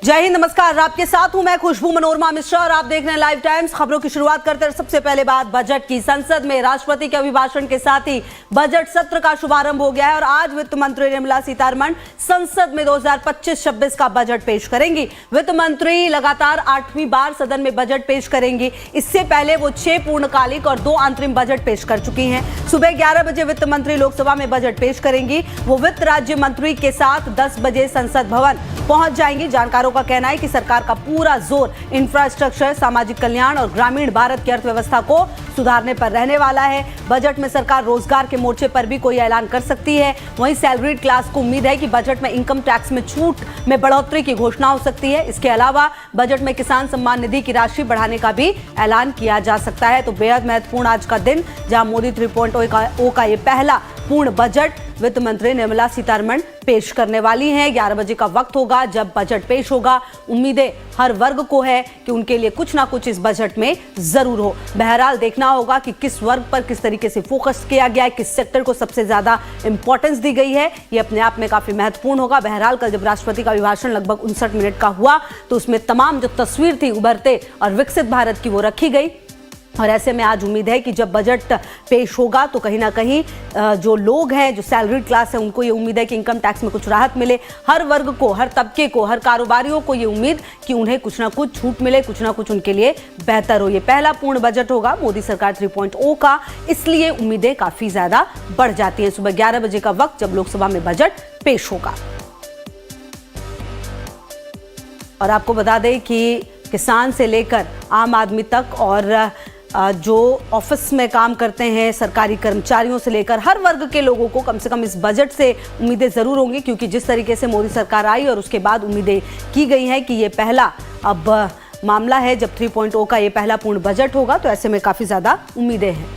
जय हिंद, नमस्कार। आपके साथ हूं मैं खुशबू मनोरमा मिश्रा और आप देख रहे हैं लाइव टाइम्स। खबरों की शुरुआत करते हैं सबसे पहले बात बजट की। संसद में राष्ट्रपति के अभिभाषण के साथ ही बजट सत्र का शुभारंभ हो गया है और आज वित्त मंत्री निर्मला सीतारमण संसद में 2025-26 का बजट पेश करेंगी। वित्त मंत्री लगातार 8वीं बार सदन में बजट पेश करेंगी। इससे पहले वो 6 पूर्णकालिक और 2 अंतरिम बजट पेश कर चुकी हैं। सुबह 11 बजे वित्त मंत्री लोकसभा में बजट पेश करेंगी। वो वित्त राज्य मंत्री के साथ 10 बजे संसद भवन पहुंच जाएंगी। जानकारों का कहना है कि सरकार का पूरा जोर इंफ्रास्ट्रक्चर, सामाजिक कल्याण और ग्रामीण भारत की अर्थव्यवस्था को सुधारने पर रहने वाला है। बजट में सरकार रोजगार के मोर्चे पर भी कोई ऐलान कर सकती है। वहीं सैलरीड क्लास को उम्मीद है कि बजट में इनकम टैक्स में छूट में बढ़ोतरी की घोषणा हो सकती है। इसके अलावा बजट में किसान सम्मान निधि की राशि बढ़ाने का भी ऐलान किया जा सकता है। तो बेहद महत्वपूर्ण आज का दिन, जहां मोदी 3.0 का ये पहला पूर्ण बजट वित्त मंत्री निर्मला सीतारमण पेश करने वाली हैं। 11 बजे का वक्त होगा जब बजट पेश होगा। उम्मीदें हर वर्ग को है कि उनके लिए कुछ ना कुछ इस बजट में जरूर हो। बहरहाल देखना होगा कि किस वर्ग पर किस तरीके से फोकस किया गया है, किस सेक्टर को सबसे ज्यादा इंपॉर्टेंस दी गई है। ये अपने आप में काफी महत्वपूर्ण होगा। बहरहाल कल जब राष्ट्रपति का अभिभाषण लगभग 59 मिनट का हुआ तो उसमें तमाम जो तस्वीर थी उभरते और विकसित भारत की वो रखी गई। और ऐसे में आज उम्मीद है कि जब बजट पेश होगा तो कहीं ना कहीं जो लोग हैं, जो सैलरीड क्लास है, उनको ये उम्मीद है कि इनकम टैक्स में कुछ राहत मिले। हर वर्ग को, हर तबके को, हर कारोबारियों को ये उम्मीद कि उन्हें कुछ ना कुछ छूट मिले, कुछ ना कुछ उनके लिए बेहतर हो। ये पहला पूर्ण बजट होगा मोदी सरकार 3.0 का, इसलिए उम्मीदें काफी ज्यादा बढ़ जाती हैं। सुबह 11 बजे का वक्त जब लोकसभा में बजट पेश होगा। और आपको बता दें कि किसान से लेकर आम आदमी तक और जो ऑफिस में काम करते हैं, सरकारी कर्मचारियों से लेकर हर वर्ग के लोगों को कम से कम इस बजट से उम्मीदें जरूर होंगी, क्योंकि जिस तरीके से मोदी सरकार आई और उसके बाद उम्मीदें की गई हैं कि ये पहला अब मामला है जब 3.0 का ये पहला पूर्ण बजट होगा, तो ऐसे में काफी ज्यादा उम्मीदें हैं।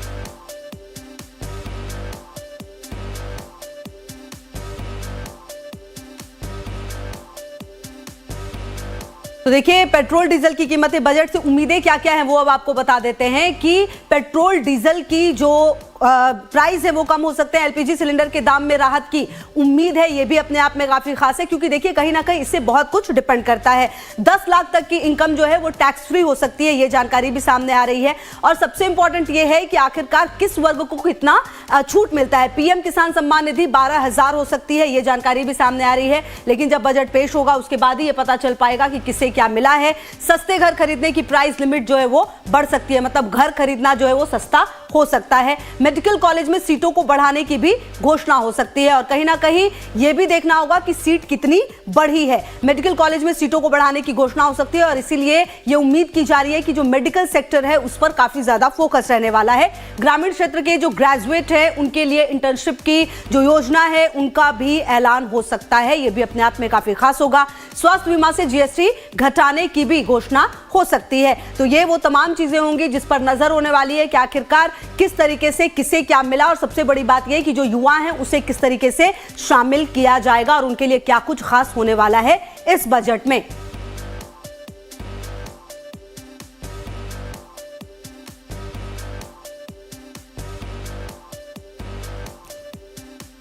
तो देखिए, पेट्रोल डीजल की कीमतें, बजट से उम्मीदें क्या क्या हैं वो अब आपको बता देते हैं कि पेट्रोल डीजल की जो प्राइस है वो कम हो सकते हैं। एलपीजी सिलेंडर के दाम में राहत की उम्मीद है। ये भी अपने आप में काफी खास है, क्योंकि देखिए कहीं ना कहीं इससे बहुत कुछ डिपेंड करता है। 10 लाख तक की इनकम जो है वो टैक्स फ्री हो सकती है, ये जानकारी भी सामने आ रही है। और सबसे इंपॉर्टेंट ये है कि आखिरकार किस वर्ग को कितना छूट मिलता है। पीएम किसान सम्मान निधि 12,000 हो सकती है, ये जानकारी भी सामने आ रही है। लेकिन जब बजट पेश होगा उसके बाद ही ये पता चल पाएगा कि किसे क्या मिला है। सस्ते घर खरीदने की प्राइस लिमिट जो है वो बढ़ सकती है, मतलब घर खरीदना जो है वो सस्ता हो सकता है। मेडिकल कॉलेज में सीटों को बढ़ाने की भी घोषणा हो सकती है। और कहीं ना कहीं यह भी देखना होगा कि सीट कितनी बढ़ी है। मेडिकल कॉलेज में सीटों को बढ़ाने की घोषणा हो सकती है और इसीलिए यह उम्मीद की जा रही है कि जो मेडिकल सेक्टर है उस पर काफी ज्यादा फोकस रहने वाला है। ग्रामीण क्षेत्र के जो ग्रेजुएट है उनके लिए इंटर्नशिप की जो योजना है उनका भी ऐलान हो सकता है, यह भी अपने आप में काफी खास होगा। स्वास्थ्य बीमा से जीएसटी घटाने की भी घोषणा हो सकती है। तो ये वो तमाम चीजें होंगी जिस पर नजर होने वाली है कि आखिरकार किस तरीके से किसे क्या मिला। और सबसे बड़ी बात यह है कि जो युवा हैं उसे किस तरीके से शामिल किया जाएगा और उनके लिए क्या कुछ खास होने वाला है इस बजट में।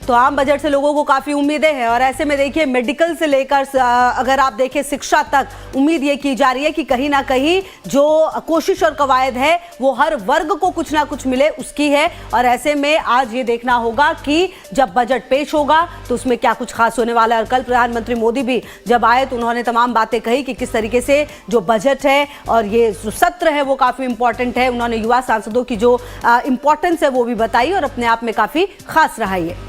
तो आम बजट से लोगों को काफी उम्मीदें हैं। और ऐसे में देखिए, मेडिकल से लेकर अगर आप देखें शिक्षा तक, उम्मीद ये की जा रही है कि कहीं ना कहीं जो कोशिश और कवायद है वो हर वर्ग को कुछ ना कुछ मिले, उसकी है। और ऐसे में आज ये देखना होगा कि जब बजट पेश होगा तो उसमें क्या कुछ खास होने वाला है। और कल प्रधानमंत्री मोदी भी जब आए तो उन्होंने तमाम बातें कही कि किस तरीके से जो बजट है और ये जो सत्र है वो काफी इंपॉर्टेंट है। उन्होंने युवा सांसदों की जो इंपॉर्टेंस है वो भी बताई और अपने आप में काफी खास रहा है।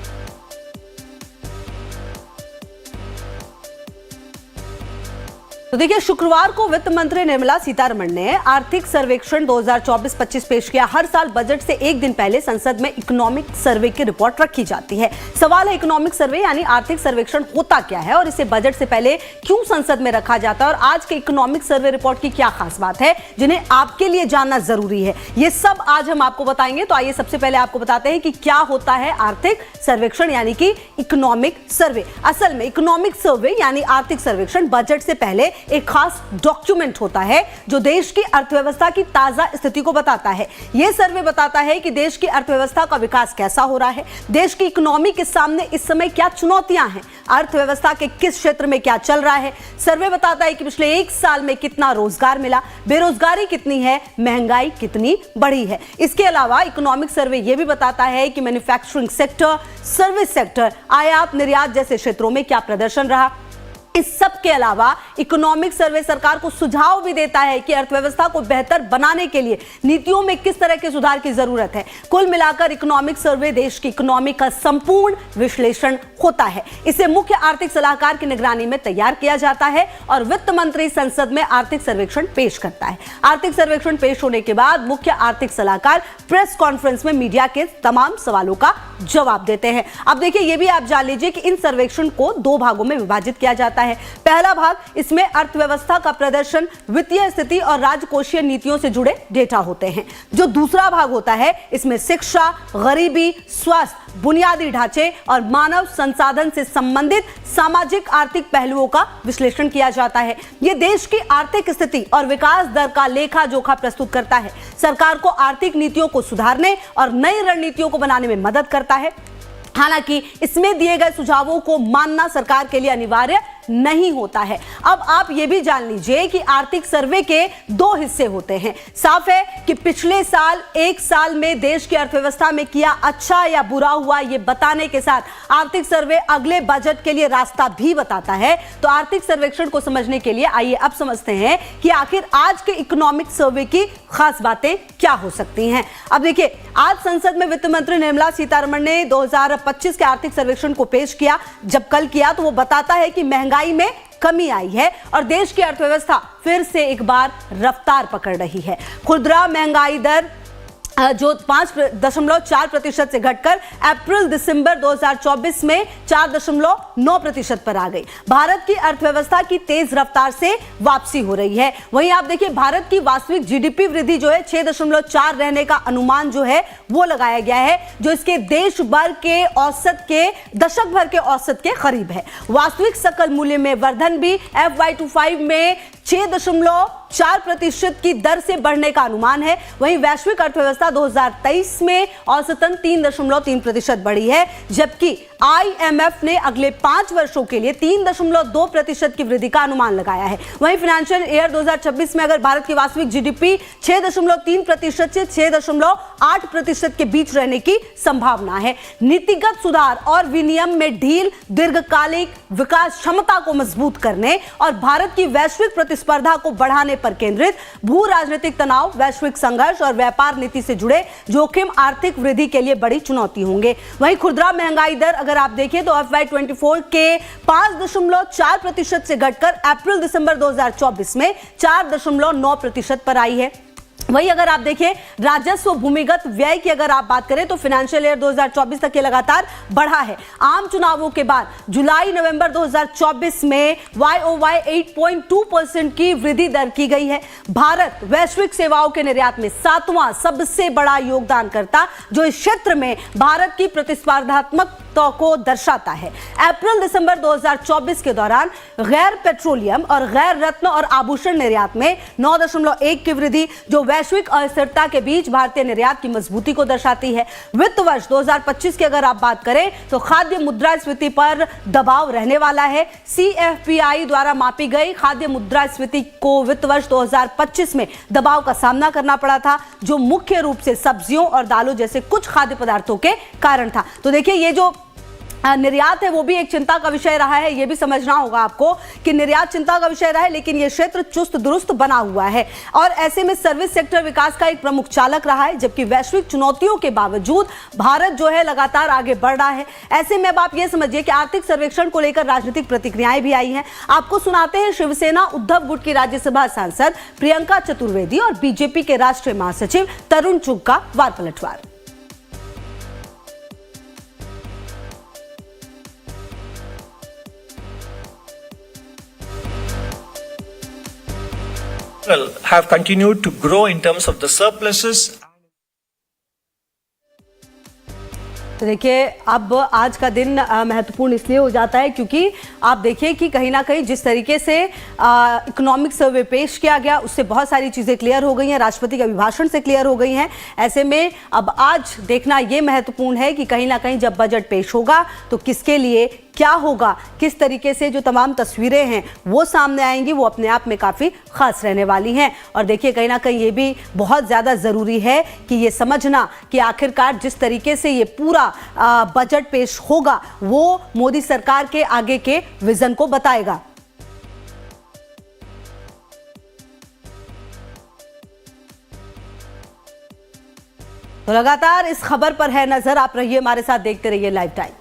तो देखिए, शुक्रवार को वित्त मंत्री निर्मला सीतारमण ने आर्थिक सर्वेक्षण 2024-25 पेश किया। हर साल बजट से एक दिन पहले संसद में इकोनॉमिक सर्वे की रिपोर्ट रखी जाती है। सवाल है, इकोनॉमिक सर्वे यानी आर्थिक सर्वेक्षण होता क्या है और इसे बजट से पहले क्यों संसद में रखा जाता है, और आज के इकोनॉमिक सर्वे रिपोर्ट की क्या खास बात है जिन्हें आपके लिए जानना जरूरी है, ये सब आज हम आपको बताएंगे। तो आइए सबसे पहले आपको बताते हैं कि क्या होता है आर्थिक सर्वेक्षण यानी कि इकोनॉमिक सर्वे। असल में इकोनॉमिक सर्वे यानी आर्थिक सर्वेक्षण बजट से पहले एक खास डॉक्यूमेंट होता है जो देश की अर्थव्यवस्था की ताजा स्थिति को बताता है। यह सर्वे बताता है कि देश की अर्थव्यवस्था का विकास कैसा हो रहा है, देश की इकोनॉमी के सामने इस समय क्या चुनौतियां हैं, अर्थव्यवस्था के किस क्षेत्र में क्या चल रहा है। सर्वे बताता है कि पिछले एक साल में कितना रोजगार मिला, बेरोजगारी कितनी है, महंगाई कितनी बढ़ी है। इसके अलावा इकोनॉमिक सर्वे यह भी बताता है कि मैन्युफैक्चरिंग सेक्टर, सर्विस सेक्टर, आयात निर्यात जैसे क्षेत्रों में क्या प्रदर्शन रहा। इस सब के अलावा इकोनॉमिक सर्वे सरकार को सुझाव भी देता है कि अर्थव्यवस्था को बेहतर बनाने के लिए नीतियों में किस तरह के सुधार की जरूरत है। कुल मिलाकर इकोनॉमिक सर्वे देश की इकोनॉमी का संपूर्ण विश्लेषण होता है। इसे मुख्य आर्थिक सलाहकार की निगरानी में तैयार किया जाता है और वित्त मंत्री संसद में आर्थिक सर्वेक्षण पेश करता है। आर्थिक सर्वेक्षण पेश होने के बाद मुख्य आर्थिक सलाहकार प्रेस कॉन्फ्रेंस में मीडिया के तमाम सवालों का जवाब देते हैं। अब देखिए, यह भी आप जान लीजिए कि इन सर्वेक्षण को दो भागों में विभाजित किया जाता है। पहला भाग, इसमें अर्थव्यवस्था का प्रदर्शन, वित्तीय स्थिति और राजकोषीय नीतियों से जुड़े डेटा होते हैं। जो दूसरा भाग होता है, इसमें शिक्षा, गरीबी, स्वास्थ्य, बुनियादी ढांचे और मानव संसाधन से संबंधित सामाजिक आर्थिक पहलुओं का विश्लेषण किया जाता है। यह देश की आर्थिक स्थिति और विकास दर का लेखा जोखा प्रस्तुत करता है, सरकार को आर्थिक नीतियों को सुधारने और नई रणनीतियों को बनाने में मदद करता है। हालांकि इसमें दिए गए सुझावों को मानना सरकार के लिए अनिवार्य नहीं होता है। अब आप यह भी जान लीजिए कि आर्थिक सर्वे के दो हिस्से होते हैं। साफ है कि पिछले साल एक साल में देश की अर्थव्यवस्था में किया अच्छा या बुरा हुआ, यह बताने के साथ आर्थिक सर्वे अगले बजट के लिए रास्ता भी बताता है। तो आर्थिक सर्वेक्षण को समझने के लिए आइए अब समझते हैं कि आखिर आज के इकोनॉमिक सर्वे की खास बातें क्या हो सकती हैं। अब देखिए, आज संसद में वित्त मंत्री निर्मला सीतारमण ने 2025 के आर्थिक सर्वेक्षण को पेश किया। जब कल किया तो वो बताता है कि महंगाई में कमी आई है और देश की अर्थव्यवस्था फिर से एक बार रफ्तार पकड़ रही है। खुदरा महंगाई दर जो 5.4% से घटकर अप्रैल दिसंबर 2024 में 4.9% पर आ गई। भारत की अर्थव्यवस्था की तेज रफ्तार से वापसी हो रही है। वहीं आप देखिए, भारत की वास्तविक जीडीपी वृद्धि जो है 6.4 रहने का अनुमान जो है वो लगाया गया है, जो इसके देश भर के औसत के दशक भर के औसत के करीब है। वास्तविक सकल मूल्य में वर्धन भी FY25 में 6.4% की दर से बढ़ने का अनुमान है। वहीं वैश्विक अर्थव्यवस्था 2023 में औसतन 3.3% बढ़ी है, जबकि IMF ने अगले 5 वर्षों के लिए 3.2% की वृद्धि का अनुमान लगाया है। वहीं फाइनेंशियल ईयर 2026 में अगर भारत की वास्तविक जीडीपी 6.3% से 6.8% के बीच रहने की संभावना है। नीतिगत सुधार और विनियम में ढील दीर्घकालिक विकास क्षमता को मजबूत करने और भारत की वैश्विक प्रतिस्पर्धा को बढ़ाने पर केंद्रित, भू राजनीतिक तनाव, वैश्विक संघर्ष और व्यापार नीति से जुड़े जोखिम आर्थिक वृद्धि के लिए बड़ी चुनौती होंगे। वहीं खुदरा महंगाई दर अगर आप देखें तो FY24 के 5.4% से घटकर अप्रैल दिसंबर 2024 में 4.9% पर आई है। वही अगर आप देखें राजस्व भूमिगत व्यय की अगर आप बात करें तो फाइनेंशियल ईयर 2024 तक ये लगातार बढ़ा है। आम चुनावों के बाद जुलाई नवंबर 2024 में YOY 8.2% की वृद्धि दर की गई है। भारत वैश्विक सेवाओं के निर्यात में 7वां सबसे बड़ा योगदानकर्ता, जो इस क्षेत्र में भारत की प्रतिस्पर्धात्मकता को दर्शाता है। अप्रैल दिसंबर 2024 के दौरान गैर पेट्रोलियम और गैर रत्न और आभूषण निर्यात में 9.1 की वृद्धि, जो वैश्विक अस्थिरता के बीच भारतीय निर्यात की मजबूती को दर्शाती है। वित्त वर्ष 2025 की अगर आप बात करें तो खाद्य मुद्रास्फीति पर दबाव रहने वाला है। CFPI द्वारा मापी गई खाद्य मुद्रास्फीति को वित्त वर्ष 2025 में दबाव का सामना करना पड़ा था, जो मुख्य रूप से सब्जियों और दालों जैसे कुछ खाद्य पदार्थों के कारण था। तो देखिए, ये जो निर्यात है वो भी एक चिंता का विषय रहा है। ये भी समझना होगा आपको कि निर्यात चिंता का विषय रहा है, लेकिन ये क्षेत्र चुस्त दुरुस्त बना हुआ है और ऐसे में सर्विस सेक्टर विकास का एक प्रमुख चालक रहा है। जबकि वैश्विक चुनौतियों के बावजूद भारत जो है लगातार आगे बढ़ रहा है। ऐसे में अब आप ये समझिए कि आर्थिक सर्वेक्षण को लेकर राजनीतिक प्रतिक्रियाएं भी आई हैं। आपको सुनाते हैं शिवसेना उद्धव गुट की राज्यसभा सांसद प्रियंका चतुर्वेदी और बीजेपी के राष्ट्रीय महासचिव तरुण चुग का वार पलटवार। have continued to grow in terms of the surpluses. तो देखिए अब आज का दिन महत्वपूर्ण इसलिए हो जाता है क्योंकि आप देखिए कि कहीं ना कहीं जिस तरीके से इकोनॉमिक सर्वे पेश किया गया उससे बहुत सारी चीज़ें क्लियर हो गई हैं, राष्ट्रपति के अभिभाषण से क्लियर हो गई हैं। ऐसे में अब आज देखना ये महत्वपूर्ण है कि कहीं ना कहीं जब बजट पेश होगा तो किसके लिए क्या होगा, किस तरीके से जो तमाम तस्वीरें हैं वो सामने आएंगी, वो अपने आप में काफ़ी खास रहने वाली हैं। और देखिए कहीं ना कहीं ये भी बहुत ज़्यादा ज़रूरी है कि ये समझना कि आखिरकार जिस तरीके से ये पूरा बजट पेश होगा वो मोदी सरकार के आगे के विजन को बताएगा। तो लगातार इस खबर पर है नजर, आप रहिए हमारे साथ, देखते रहिए लाइव टाइम।